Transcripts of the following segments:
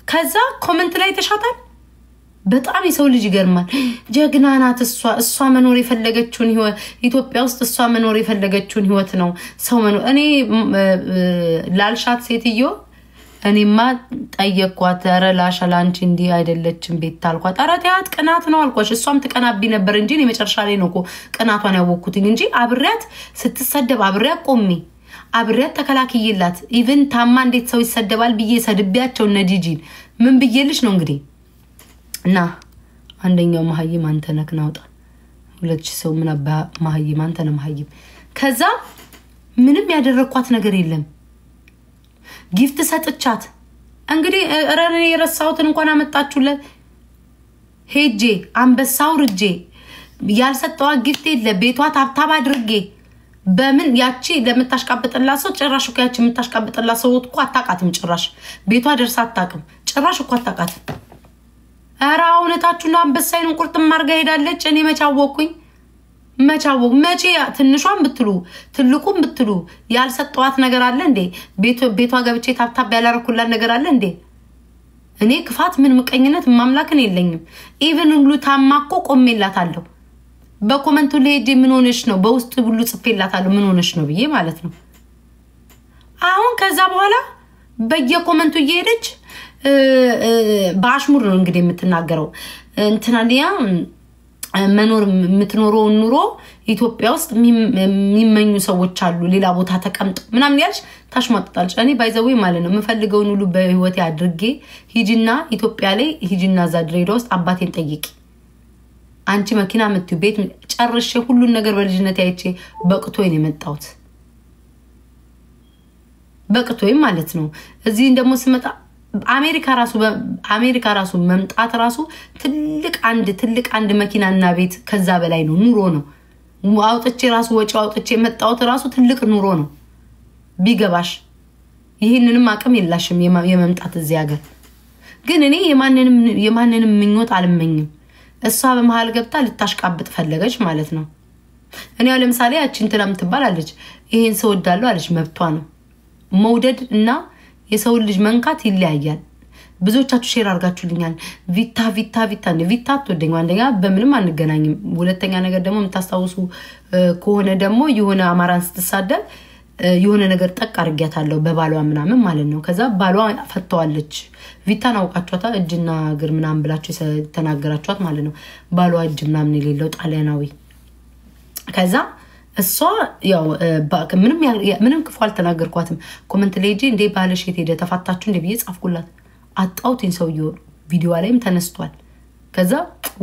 ከዛ ኮሜንት ላይ ተሻታል በጣም የሰው ልጅ ይገርማል ጀግና ናት እሷ መኖር የፈለገችውን ህይወት ኢትዮጵያ ውስጥ እሷ መኖር የፈለገችውን ህይወት ነው ሰው መኖር እኔ ላልሻት ሴትዮ እኔማ ጠየቅኳት ኧረ ላሻላንቺ እንዲ አይደለችም ቤት ታልኳት ኧረ ተያት ቅናት ነው አልኳሽ እሷም ተቀናቢ ነበር እንጂ እኔ መጨረሻ ላይ ነው እኮ ቅናቷን ያወኩትኝ እንጂ አብሪያት ስትሰደብ አብሪያት ቆሜ አብሪያት ተከላክይላት ኢቭን ታማ እንዴት ሰው ይሰደባል ብዬ ሰድቢያቸው ነጂጂን ምን ብዬልሽ ነው እንግዲህ እና አንደኛው መሀይም አንተ ነክ ናውጣ ሁለት ሰው ምን አባ መሀይም አንተ ነው መሀይም ከዛ ምንም ያደረኳት ነገር የለም ጊፍት ሰጥቻት እንግዲህ ረኔ የረሳውትን እንኳን አመጣችሁለት ሄጄ አንበሳው ርጄ ያልሰጠዋ ጊፍት የለ ቤቷ ታብታብ አድርጌ በምን ያቺ ለምታሽቃበጥላት ሰው ጭራሽ እኮ ያቺ የምታሽቃበጥላት ሰው እኮ አታቃትም ጭራሽ ቤቷ ደርሳ አታቅም ጭራሽ እኮ አታቃትም አራ እውነታችሁና አንበሳይን ቁርጥም ማርጋ ሄዳለች እኔ መቻወኩኝ መቼ ትንሿን ብትሉ ትልቁም ብትሉ ያልሰጠዋት ነገር አለ እንዴ ቤቷ ገብቼ ታብታብ ያላረኩላት ነገር አለ እንዴ እኔ ክፋት ምን ምቀኝነት ማምላክን የለኝም ኢቭን ሁሉ ታማቆ ቆሜላታለሁ በኮሜንቱ ላይ ምን ሆነሽ ነው በውስጥ ሁሉ ጽፌላታለሁ ምን ሆነሽ ነው ብዬ ማለት ነው አሁን ከዛ በኋላ በየኮሜንቱ እየሄደች ባሽሙር ነው እንግዲህ የምትናገረው እንትናዲያ መኖር የምትኖረው ኑሮ ኢትዮጵያ ውስጥ የሚመኙ ሰዎች አሉ ሌላ ቦታ ተቀምጠው ምናምን ያልሽ ታሽማጥጣልሽ እኔ ባይዘው ማለት ነው መፈልገው ሁሉ በህይወቴ አድርጌ ሂጂና ኢትዮጵያ ላይ ሂጂና ዛድሬዶ ውስጥ አባቴን ጠይቂ አንቺ መኪና ምትዩ ቤት ጨርሼ ሁሉን ነገር በልጅነት ያይቼ በቅቶኝ ነው የመጣሁት በቅቶኝ ማለት ነው እዚህ እንደሞ ስመጣ አሜሪካ ራሱ መምጣት ራሱ ትልቅ አንድ መኪናና ቤት ከዛ በላይ ነው ኑሮ ነው አውጥቼ ራሱ ወጪ አውጥቼ መጣሁት ራሱ ትልቅ ኑሮ ነው ቢገባሽ ይሄንንም አቅም የላሽም የመምጣት እዚህ ሀገር ግን እኔ የማንንም ምኞት አልመኝም እሷ በመሃል ገብታ ልታሽቃብጥ ፈለገች ማለት ነው እኔ ለምሳሌ ያቺን ትላም ትባላለች ይሄን ሰው ወዳለው አለች መብቷ ነው መውደድ እና የሰው ልጅ መንካት ይለያያል ብዙዎቻችሁ ሼር አርጋችሁልኛል ቪታ ተወደኝ አንደኛ በምንም አንገናኝም ሁለተኛ ነገር ደግሞ የምታስታውሱ ከሆነ ደግሞ የሆነ አማራን ስትሳደብ የሆነ ነገር ጠቅ አርጋታለሁ በባሏ ምናምን ማለት ነው ከዛ ባሏ ፈተዋለች ቪታን አውቃችኋታ እጅና እግር ምናምን ብላችሁ ተናገራችኋት ማለት ነው ባሏ እጅ ምናምን የሌለው ጣሊያናዊ ከዛ እሷ ያው ምንም ክፉ አልተናገርኳትም ኮሜንት ላይ እንዴ ባለሽ ሄደ ተፋታችሁ እንዴ ብዬ ጻፍኩላት አጣውቲን ሰውየው ቪዲዮ ላይም ተነስቷል ከዛ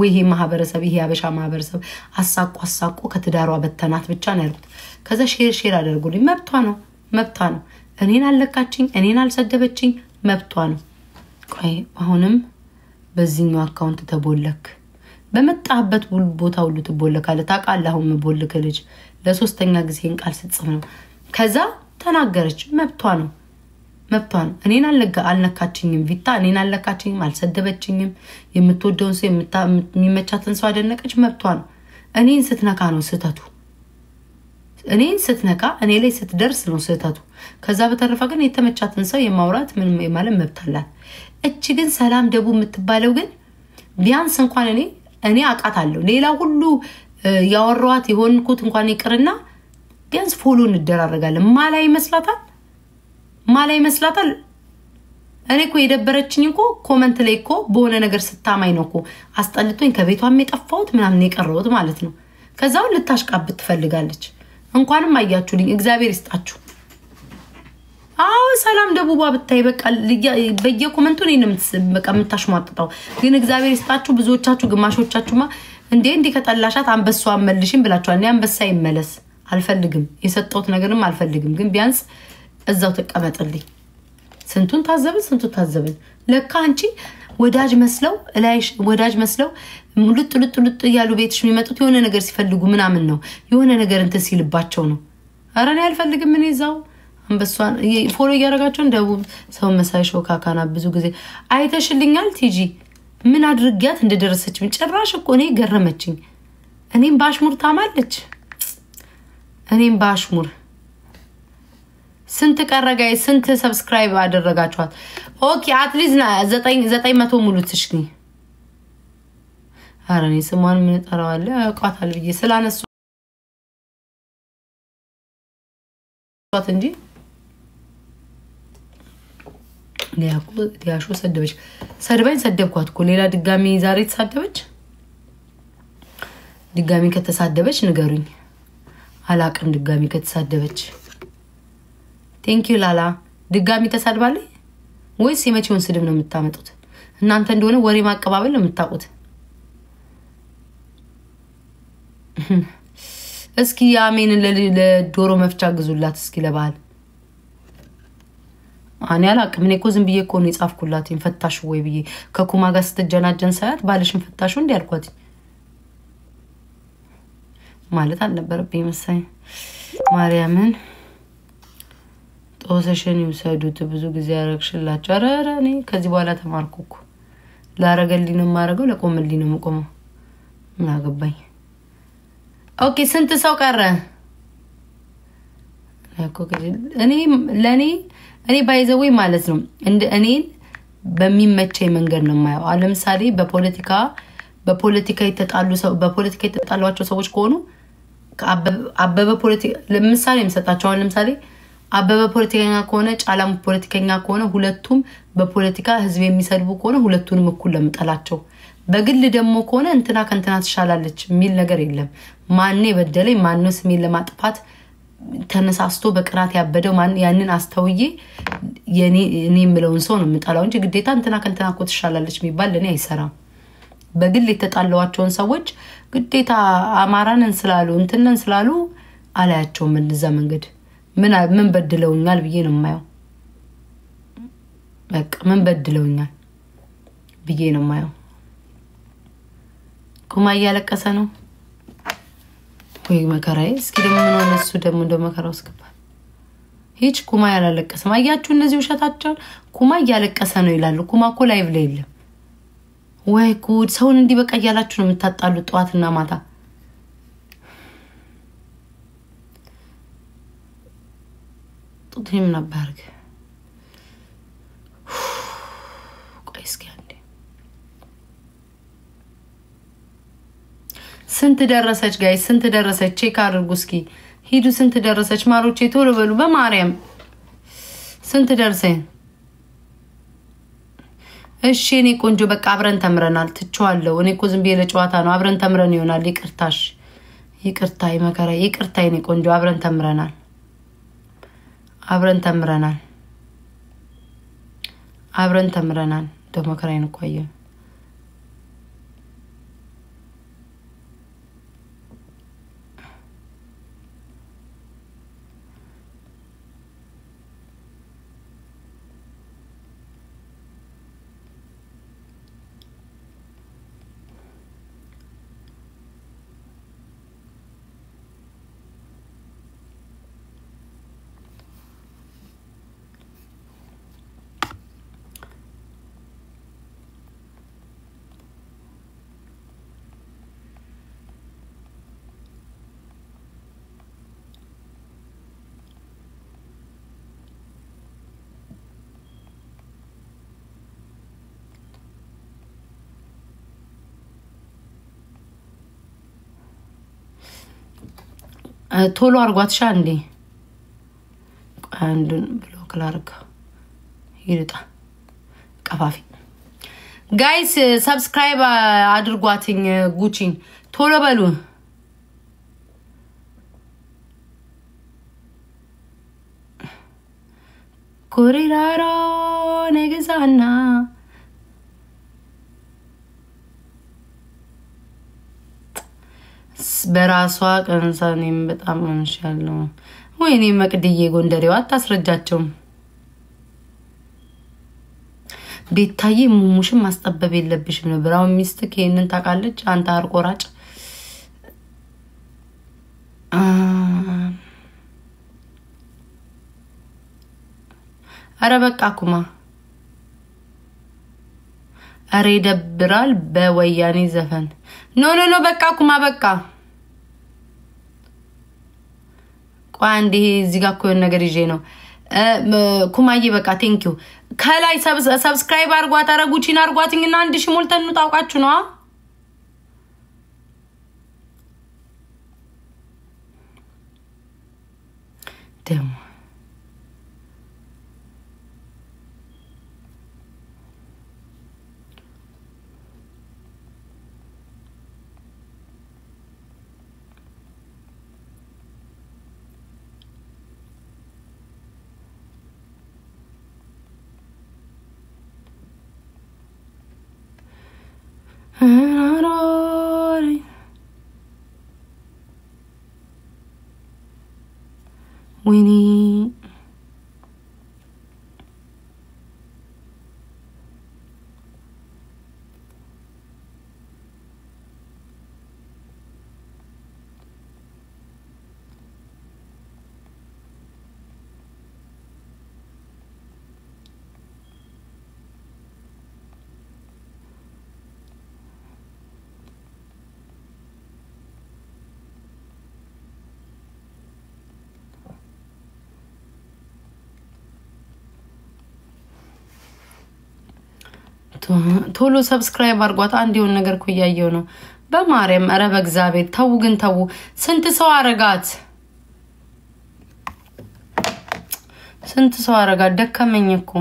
ወይሄ ማህበረሰብ ይሄ ያበሻ ማህበረሰብ አሳቆ ከትዳሯ በተናት ብቻ ነው ያልኩት ከዛ ሼር አደርጉልኝ መብቷ ነው እኔን አለካችኝ እኔን አልሰደበችኝ መብቷ ነው ቆይ አሁንም በዚህኛው አካውንት ተቦለክ በመጣበት ቦታ ሁሉ ተቦለካለ ታቃላሁ መቦልክ ልጅ ለሶስተኛ ጊዜን ቃል ስጽፍ ነው ከዛ ተናገረች መብቷ ነው እኔን አልነካችኝም ቪታ እኔን አልነካችኝም አልሰደበችኝም የምትወደውን ሰው የሚመቻትን ሰው አደነቀች መብቷ ነው እኔን ስትነካ ነው ስህተቱ እኔን ስትነካ እኔ ላይ ስትደርስ ነው ስህተቱ ከዛ በተረፈ ግን የተመቻትን ሰው የማውራት ምንም ማለት መብት አላት እቺ ግን ሰላም ደቡ የምትባለው ግን ቢያንስ እንኳን እኔ አቃታለሁ ሌላ ሁሉ ያወራዋት ይሆንኩት እንኳን ይቅርና ቢያንስ ፎሎ እንደራረጋለን ማላይ መስላታል እኔ እኮ የደበረችኝ እኮ ኮሜንት ላይ እኮ በሆነ ነገር ስታማኝ ነው እኮ አስጠልቶኝ ከቤቷም የጠፋሁት ምናምን የቀረውት ማለት ነው ከዛው ልታሽቃብጥ ትፈልጋለች እንኳንም አያችሁልኝ እግዚአብሔር ይስጣችሁ ሰላም ደቡባ ብታይ በቃ በየኮሜንቱ እኔንም በቃ ምታሽማጥጣው ግን እግዚአብሔር ይስጣችሁ ብዙዎቻችሁ ግማሾቻችሁማ እንዴ ከጠላሻት አንበሳው አመልሽም ብላችኋል እኔ አንበሳ ይመለስ አልፈልግም የሰጠውት ነገርም አልፈልግም ግን ቢያንስ እዛው ተቀመጥልኝ ስንቱን ታዘብን ለካ አንቺ ወዳጅ መስለው ልጥ ያሉ ቤትሽ የሚመጡት የሆነ ነገር ሲፈልጉ ምናምን ነው የሆነ ነገር እንትን ሲልባቸው ነው አረኔ አልፈልግም ምን ይዛው አንበሷን ፎሎ ያረጋቸው እንደው ሰው መሳይሾ ካካና ብዙ ጊዜ አይተሽልኛል ቲጂ ምን አድርጊያት እንደደረሰች ጭራሽ እኮ እኔ ገረመችኝ እኔም ባሽሙር ታማለች እኔም ባሽሙር ስንት ቀረ ጋይ ስንት ሰብስክራይብ አደረጋችኋት ኦኬ አትሊስት 900 ሙሉት እሺ አረኔ ስሟን ምን ጠራዋለ አቋታል ብዬ ስላነሷት እንጂ ሊያሾ ሰደበኝ ሰደብኳት እኮ ሌላ ድጋሚ ዛሬ ተሳደበች ድጋሚ ከተሳደበች ንገሩኝ አላቅም ድጋሚ ከተሳደበች ቴንክ ዩ ላላ ድጋሚ ተሳድባለች ወይስ የመቼውን ስድብ ነው የምታመጡት እናንተ እንደሆነ ወሬ ማቀባበል ነው የምታውቁት እስኪ ያሜን ለዶሮ መፍቻ ግዙላት እስኪ ለባል አኔ አላቅም እኔ እኮ ዝም ብዬ እኮ ነው የጻፍኩላት ፈታሽ ወይ ብዬ ከኩማ ጋር ስትጀናጀን ሳያት ባልሽን ፈታሹ እንዴ ያልኳት ማለት አልነበረብኝ መሰለኝ ማርያምን ጦሰሽን ይውሰዱት ብዙ ጊዜ ያረክሽላችሁ አረረ እኔ ከዚህ በኋላ ተማርኩኩ ላረገልኝ ነው ማረገው ለቆምልኝ ነው መቆመው ምን አገባኝ ኦኬ ስንት ሰው ቀረ እኔ ባይዘው ማለት ነው እኔን በሚመቸኝ መንገድ ነው ማየው ለምሳሌ በፖለቲካ የተጣሏቸው ሰዎች ከሆኑ አበበ ፖለቲካ ለምሳሌ የምሰጣቸው ለምሳሌ አበበ ፖለቲከኛ ከሆነ ጫላም ፖለቲከኛ ከሆነ ሁለቱም በፖለቲካ ህዝብ የሚሰድቡ ከሆነ ሁለቱንም እኩል ለምጠላቸው በግል ደግሞ ከሆነ እንትና ከንትና ተሻላለች ሚል ነገር የለም ማንኔ በደለኝ ማንነስ ሚል ለማጥፋት ተነሳስቶ በቅናት ያበደው ማን ያንን አስተውዬ የኔ ምለውን ሰው ነው የምጣላው እንጂ ግዴታ እንትና ከንትና እኮ ተሻላለች የሚባል ለኔ አይሰራም በግል የተጣላዋቸውን ሰዎች ግዴታ አማራንን ስላሉ እንትነን ስላሉ አላያቸውም እንደዛ መንገድ ምን በድለውኛል ብዬ ነው ማየው በቃ ምን በድለውኛል ብዬ ነው ማየው ኩማ ያለቀሰ ነው ወይ መከራዬ እስኪ ደግሞ ምን ሆነ እሱ ደግሞ እንደመከራው እስከባል ሂጭ ኩማ ያላለቀሰ ማያችሁ እነዚህ ውሸታቸው ኩማ ያለቀሰ ነው ይላሉ ኩማ እኮ ላይቭ ላይ የለም ወይ ጉድ ሰውን እንዲ በቃ ያላችሁ ነው የምታጣሉት ጧትና ማታ ጡትም ነባርክ ቆይስኪ አንዴ ስንት ደረሰች ጋይ ስንት ደረሰች ቼክ አድርጉ እስኪ ሂዱ ስንት ደረሰች ማሮቼ ቶሎ በሉ በማርያም ስንት ደረሰኝ እሺ እኔ ቆንጆ በቃ አብረን ተምረናል ትቻለሁ እኔ እኮ ዝም ብዬ ለጨዋታ ነው አብረን ተምረን ይሆናል ይቅርታሽ ይቅርታይ መከራ ይቅርታይ እኔ ቆንጆ አብረን ተምረናል ደሞ መከራዬን እኮ አየሁ ቶሎ አርጓትሻ እንዴ አንዱን ብሎክ ላርጋ ይርጣ ቀፋፊ ጋይስ ሰብስክራይብ አድርጓትኝ ጉቺን ቶሎ በሉ ኮሪራሮ ነገዛና በራሷ ቀንሳኔም በጣም አንሻለው ወይኔ መቅድዬ ጎንደሬው አታስረጃቸው ቤታዬ ሙሙሽም ማስጠበብ የለብሽም ነብራው ሚስትክ ይሄንን ታቃለች አንተ አርቆራጭ አረ በቃ ኩማ አሬ ደብራል በወያኔ ዘፈን ኖ በቃ ኩማ በቃ ቋንዴ እዚህ ጋር ኮን ነገር ይዤ ነው ኩማዬ በቃ ቴንኪው ከላይ ሰብስክራይብ አርጓት አረጉቺን አርጓትኝና 1000 ሞልተን ነው ታውቃችሁ ነው ደም Winnie ቶሎ ሰብስክራይብ አርጓት አንድ የሆነ ነገር እኮ ያያየው ነው በማርያም አረ በእግዚአብሔር ተው ግን ተው ስንት ሰው አረጋት ደከመኝ እኮ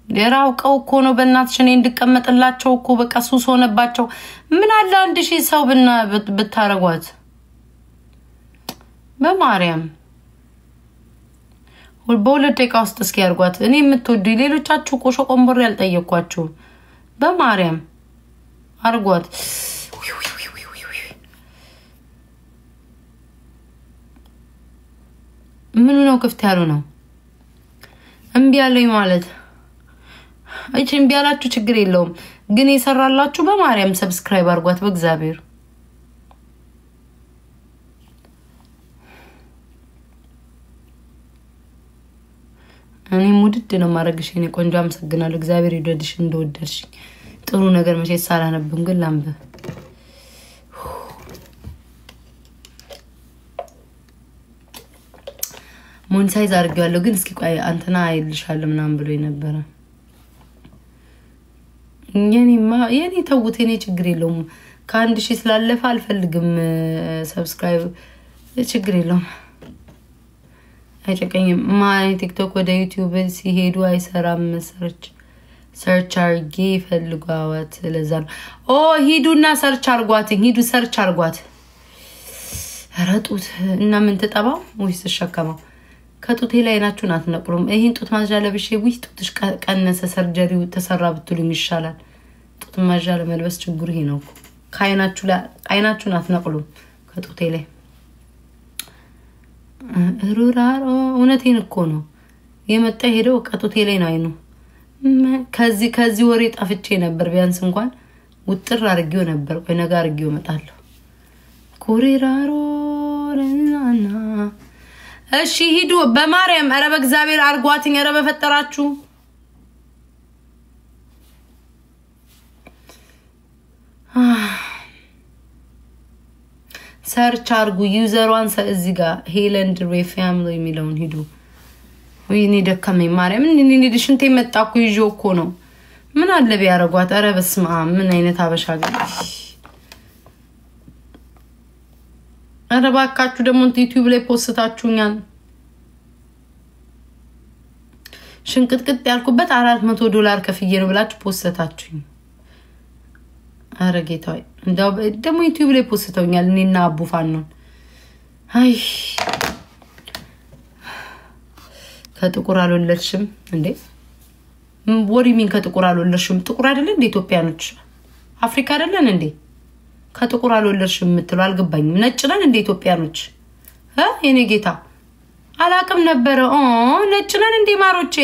የራውቀው እኮ ነው በእናትሽ እኔ እንድቀመጥላቸው እኮ በቃ ሱስ ሆነባቸው ምን አለ 1000 ሰው ብታረጓት በማርያም በሁለት ደቂቃ ውስጥ እስኪ ያርጓት እኔ የምትወዱ ሌሎቻችሁ ቆሾ ቆምቦር ያልጠየኳችሁ በማርያም አርጓት ምን ነው ክፍት ያሉ ነው እምቢ ያለኝ ማለት እቺ እምቢ ያላችሁ ችግር የለውም ግን ይሰራላችሁ በማርያም ሰብስክራይብ አርጓት በእግዚአብሔር እኔ ሙድድ ነው ማረግሽ እኔ ቆንጆ አመሰግናለሁ እግዚአብሔር ይወደድሽ እንደወደድሽ ጥሩ ነገር መቼ ሳላነብም ግን ላምበ ሞንሳይዝ አርጋለሁ ግን እስኪ ቆይ አንተና አይልሻለሁ ምናምን ብሎ ነበር የኔ ተውት የኔ ችግር የለውም ከ1000 ስላለፈ አልፈልግም ሰብስክራይብ ችግር የለውም አይጨቀኝ ማይ ቲክቶክ ወደ ዩቲዩብ ሲሄዱ አይሰራም ሰርች አርጌ ፈልጓት ለዛን ሂዱና ሰርች አርጓት ረጡት እና ምን ተጣባው ወይስ ተሸከማው ከጡቴ ላይ ናችሁ አትነቅሩም ይሄን ጡት ማጃ ለብሼ ወይ ጡትሽ ቀነሰ ሰርጀሪው ተሰራ ብትሉኝ ይሻላል ጡት ማጃ ለመልበስ ችግሩ ይሄ ነው አይናችሁን አትነቅሉም ከጡቴ ላይ ሩራሮ እውነቴን እኮ ነው የመጣ ሄደው ቀጡቴ ላይ ነው አይኑ ከዚህ ወሬ ጣፍቼ ነበር ቢያንስ እንኳን ውጥር አርጊው ነበር ቆይ ነገ አርጊው መጣለሁ ኮሪራሮ ረናና እሺ ሂዱ በማርያም አረ በእግዚአብሔር አርጓትኝ አረ በፈጠራችሁ ሰርች አርጉ ዩዘሯን እዚህ ጋር ሄለንድ ሬ ፋሚሊ የሚለውን ሂዱ ወይኔ ደከመኝ ማርያም እንዴ ሽንቴ መጣኩ ይጆ እኮ ነው ምን አለ ቢያረጓት አረ በስማ ምን አይነት አበሻ ግን አረ ባካችሁ ደሞ ዩቲዩብ ላይ ፖስታችሁኛል ሽንቅጥቅጥ ያልኩበት $400 ከፍዬ ነው ብላችሁ ፖስታችሁኝ አረ ጌታዬ እንደው ደሞ ዩቲዩብ ላይ ፖስተውኛል እኔና አቡፋን ነው አይ ከጥቁር አልወለድሽም እንዴ ወሪሚን ከጥቁር አልወለድሽም ጥቁር አይደለ እንዴ ኢትዮጵያኖች አፍሪካ አይደለን እንዴ ከጥቁር አልወለድሽም የምትሉ አልገባኝም ነጭ ነን እንዴ ኢትዮጵያኖች የኔ ጌታ አላቅም ነበር ነጭ ነን እንዴ ማሮቼ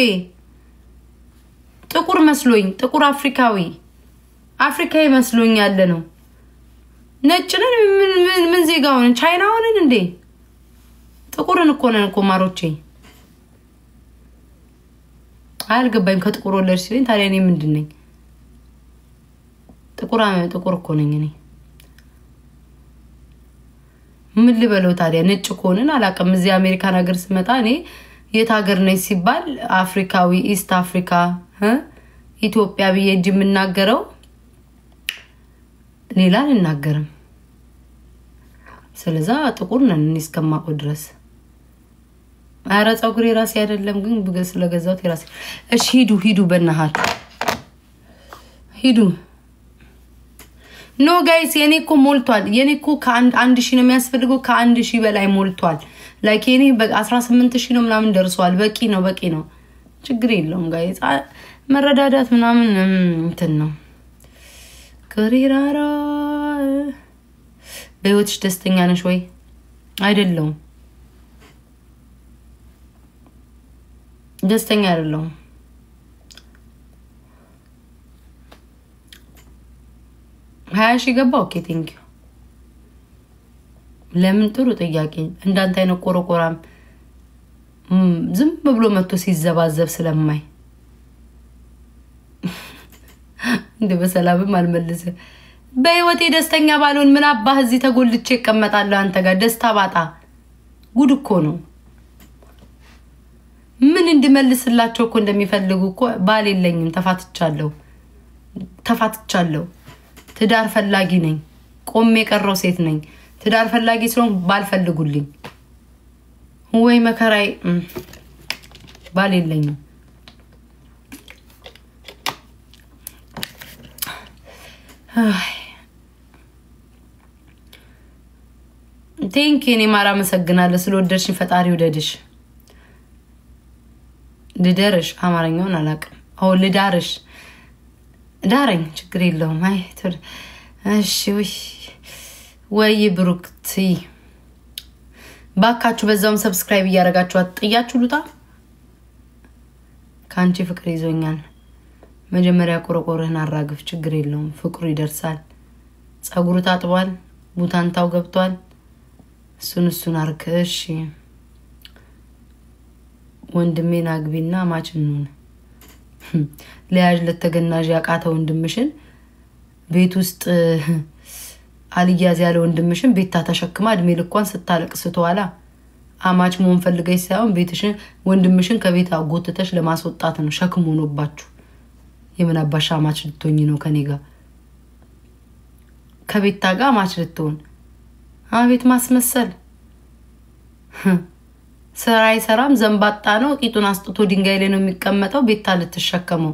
ጥቁር መስሎኝ ጥቁር አፍሪካዊ መስሎኝ ያለ ነው ነጭ ነን ምን ዜጋው ነን ቻይናው ነን እንዴ ጥቁርን እኮ ነን እኮ ማሮቼ አልገባኝም ከጥቁር ወለድሽ ሲለኝ ታዲያ እኔ ምንድነኝ ጥቁር እኮ ነኝ እኔ ምን ልበለው ታዲያ ነጭ ኮንን አላቀም እዚህ አሜሪካ ነገር ስመጣ እኔ የት ሀገር ነኝ ሲባል አፍሪካዊ ኢስት አፍሪካ ኢትዮጵያ በየጅ ምናገረው ሌላ ልናገርም ስለዛ ጥቁር ነን እስከማቆ ድረስ አረ ጸጉሬ ራስ አይደለም ግን ብገስ ለገዛው ራስ እሺ ሂዱ በእናት ሂዱ ኖ ጋይስ የኔኮ ሞልቷል የኔኮ ከአንድ ሺህ ነው የሚያስፈልገው ከአንድ ሺህ በላይ ሞልቷል ላይክ የኔ በ18000 ነው ምናምን ደርሷል በቂ ነው ችግር የለውም ጋይስ መረዳዳት ምናምን እንትን ነው ከሪራራ በህይወትሽ ደስተኛ ነሽ ወይ አይደለም ደስተኛ አይደለም ሃሽ ይገባ ኦኬ ቴንክ ዩ ለምን ጥሩ ጥያቄ እንዳንተ አይነ ቆረቆራም ዝም ብሎ መጥቶ ሲዘባዘብ ስለማይ እንደ በሰላምም አልመለሰ በህይወቴ ደስተኛ ባልሆን ምን አባህ እዚህ ተጎልቼ እቀመጣለሁ አንተ ጋር ደስታ ባጣ ጉድ እኮ ነው ምን እንድመልስላቸው እኮ እንደሚፈልጉ እኮ ባል የለኝም ተፋትቻለሁ ትዳር ፈላጊ ነኝ ቆሜ ቀረው ሴት ነኝ ትዳር ፈላጊ ስለሆን ባል ፈልጉልኝ ወይ መከራይ ባል የለኝም ቴንክ ዩ ማራ መሰግናለሁ ስለወደድሽኝ ፈጣሪ ወደድሽ ልደርሽ አማርኛውን አላቅም አው ልዳርሽ ዳረኝ ችግር የለውም አይ እሺ ወይ ብሩክቲ ባካችሁ በዛውም ሰብስክራይብ ያረጋችሁ አጥያችሁ ሉታ ካንቺ ፍቅር ይዞኛል መጀመሪያ ቆረቆረህን አራግፍ ችግር የለውም ፍቅሩ ይደርሳል ጸጉሩ ታጥቧል ቡታንታው ገብቷል እሱን አርክሽ ወንድሜን አግቢና ማችኑን ለያጅ ለተገናጅ ያቃተው ወንድምሽን ቤት ውስጥ አልያዝ ያለ ወንድምሽን ቤት ታተሸክማ እድሜ ልኳን ስታለቅስ ተዋላ አማች ሞን ፈልገሽ ሳይሆን ቤትሽን ወንድምሽን ከቤት አጎተተሽ ለማስወጣት ነው ሸክም ሆኖባችሁ የምን አባሻ አማች ልትሆኚ ነው ከኔ ጋር ከቤት ታጋ አማች ልትሆን አቤት ማስመሰል ሰራይ ሰራም ዘንባጣ ነው ቂጡን አስጥቶ ድንጋይ ላይ ነው የሚቀመጠው ቤት ታልተሸከመው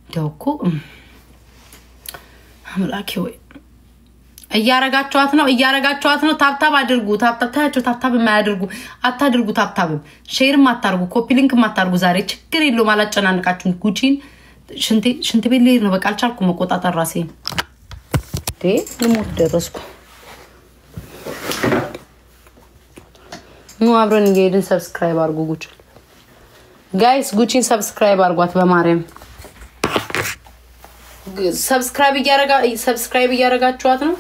ደውኩ አምላኬ ወይ እያረጋችኋት ነው ታብታብ አድርጉ ታብታብ የማያደርጉ አታድርጉ ታብታብ ሼርም አታርጉ ኮፒ ሊንክም አታርጉ ዛሬ ችግር የለው ማላጨናንቃችሁ ጉቺን ሽንት ቤት ላይ ነው በቃ አልቻልኩ መቆጣጠር ራሴ ልሞት ደረስኩ ኑ አብረን እንገድን ሰብስክራይብ አድርጉ ጉቺ ጋይስ ጉቺን ሰብስክራይብ አድርጓት በማርያም ሰብስክራይብ እያረጋችኋት ነው